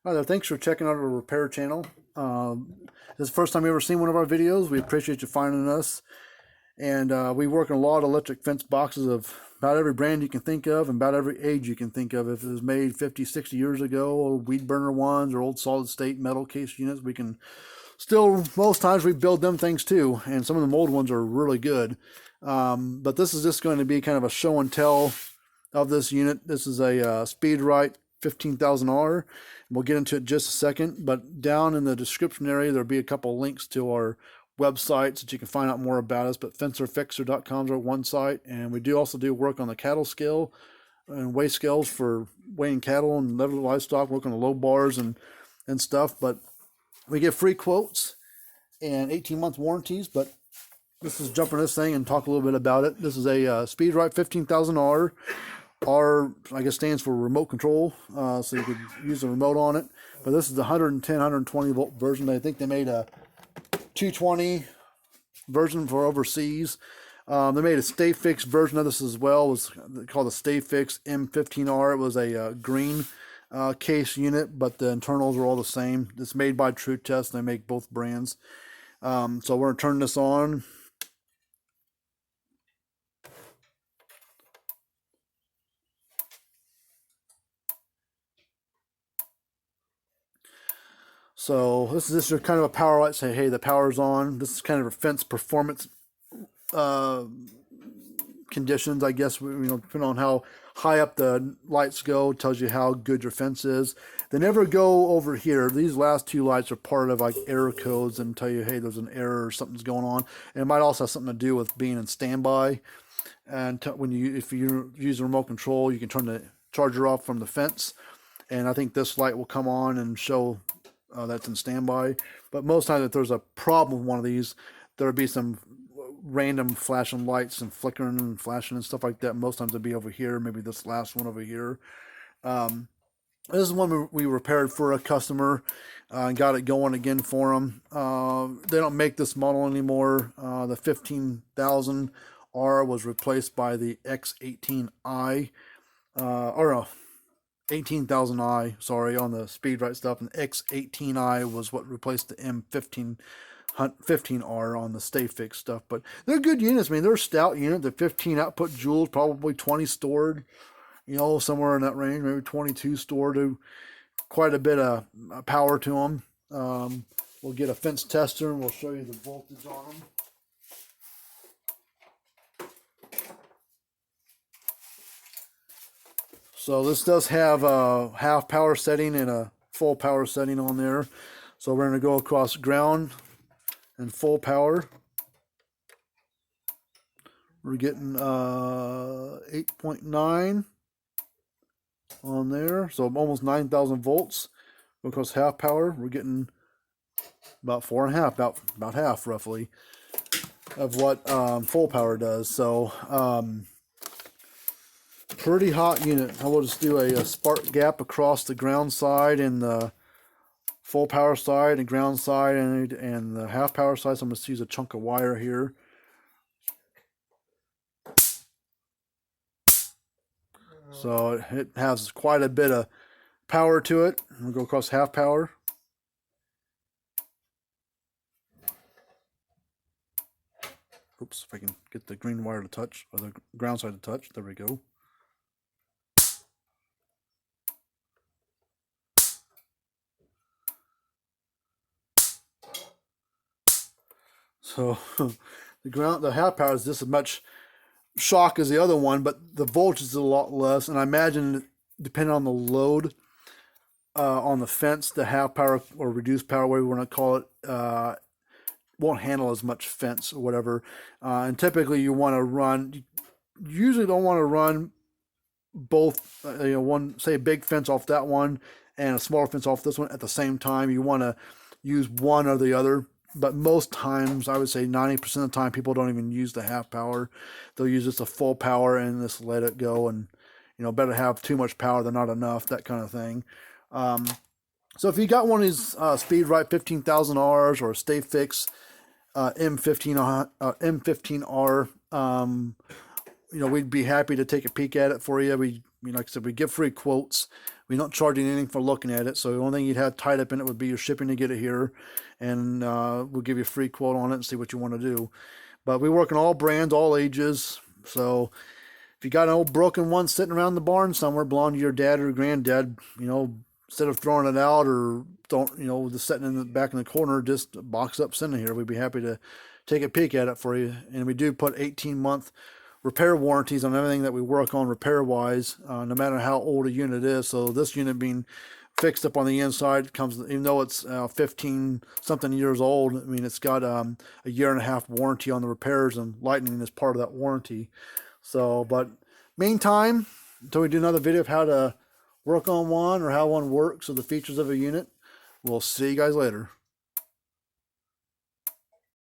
Hi there, thanks for checking out our repair channel. This is the first time you've ever seen one of our videos. We appreciate you finding us. And we work in a lot of electric fence boxes of about every brand you can think of and about every age you can think of. If it was made 50, 60 years ago, or weed burner ones, or old solid state metal case units, we can still, most times we build them things too. And some of them old ones are really good. But this is just going to be kind of a show and tell of this unit. This is a Speedrite 15000R. We'll get into it in just a second, but down in the description area, there'll be a couple links to our websites that you can find out more about us, but fencerfixer.com is our one site, and we do also do work on the cattle scale and weigh scales for weighing cattle and level livestock, work on the low bars and stuff, but we get free quotes and 18-month warranties. But this is jumping this thing and talk a little bit about it. This is a Speedrite 15000R. R, I guess, stands for remote control, so you could use the remote on it. But this is the 110, 120 volt version. I think they made a 220 version for overseas. They made a Stafix version of this as well. It was called the Stafix M15R. It was a green case unit, but the internals are all the same. It's made by True Test. They make both brands. So we're going to turn this on. So this is just kind of a power light. Say, hey, the power's on. This is kind of a fence performance conditions, I guess. Depending on how high up the lights go, tells you how good your fence is. They never go over here. These last two lights are part of like error codes and tell you, hey, there's an error or something's going on. And it might also have something to do with being in standby. And if you use the remote control, you can turn the charger off from the fence. And I think this light will come on and show that's in standby. But most times if there's a problem with one of these, there'll be some random flashing lights and flickering and flashing and stuff like that. Most times it'll be over here, maybe this last one over here. This is one we repaired for a customer and got it going again for them. They don't make this model anymore. The 15000R was replaced by the X18i, or no, 18,000i, sorry, on the Speedrite stuff, and X18i was what replaced the M15R on the Stafix stuff. But they're good units. I mean, they're a stout unit. The 15 output joules, probably 20 stored, somewhere in that range, maybe 22 stored. To quite a bit of power to them. We'll get a fence tester and we'll show you the voltage on them. So this does have a half power setting and a full power setting on there. So we're going to go across ground and full power. We're getting 8.9 on there, so almost 9,000 volts. Go across half power, we're getting about 4.5, about half roughly of what full power does. So pretty hot unit. I will just do a spark gap across the ground side and the full power side and ground side and the half power side. So I'm going to use a chunk of wire here. So it has quite a bit of power to it. We'll go across half power. Oops, if I can get the green wire to touch, or the ground side to touch. There we go. So the half power is just as much shock as the other one, but the voltage is a lot less. And I imagine, depending on the load on the fence, the half power or reduced power, whatever you want to call it, won't handle as much fence or whatever. And typically you want to run, you usually don't want to run both, one, say a big fence off that one and a smaller fence off this one at the same time. You want to use one or the other. But most times, I would say 90% of the time, people don't even use the half power. They'll use just a full power and just let it go. And, better have too much power than not enough, that kind of thing. So if you got one of these Speedrite 15000Rs or Stafix M15R, we'd be happy to take a peek at it for you. We mean, like I said, we give free quotes. We don't charge you anything for looking at it. So the only thing you'd have tied up in it would be your shipping to get it here, and we'll give you a free quote on it and see what you want to do. But we work in all brands, all ages. So if you got an old broken one sitting around the barn somewhere, belonging to your dad or granddad, instead of throwing it out or just sitting in the back in the corner, just box up, send it here. We'd be happy to take a peek at it for you. And we do put 18-month repair warranties on everything that we work on repair-wise, no matter how old a unit is. So this unit being fixed up on the inside comes, even though it's 15 something years old, I mean, it's got a 1.5 year warranty on the repairs, and lightning is part of that warranty. So, but meantime, until we do another video of how to work on one or how one works or the features of a unit, we'll see you guys later.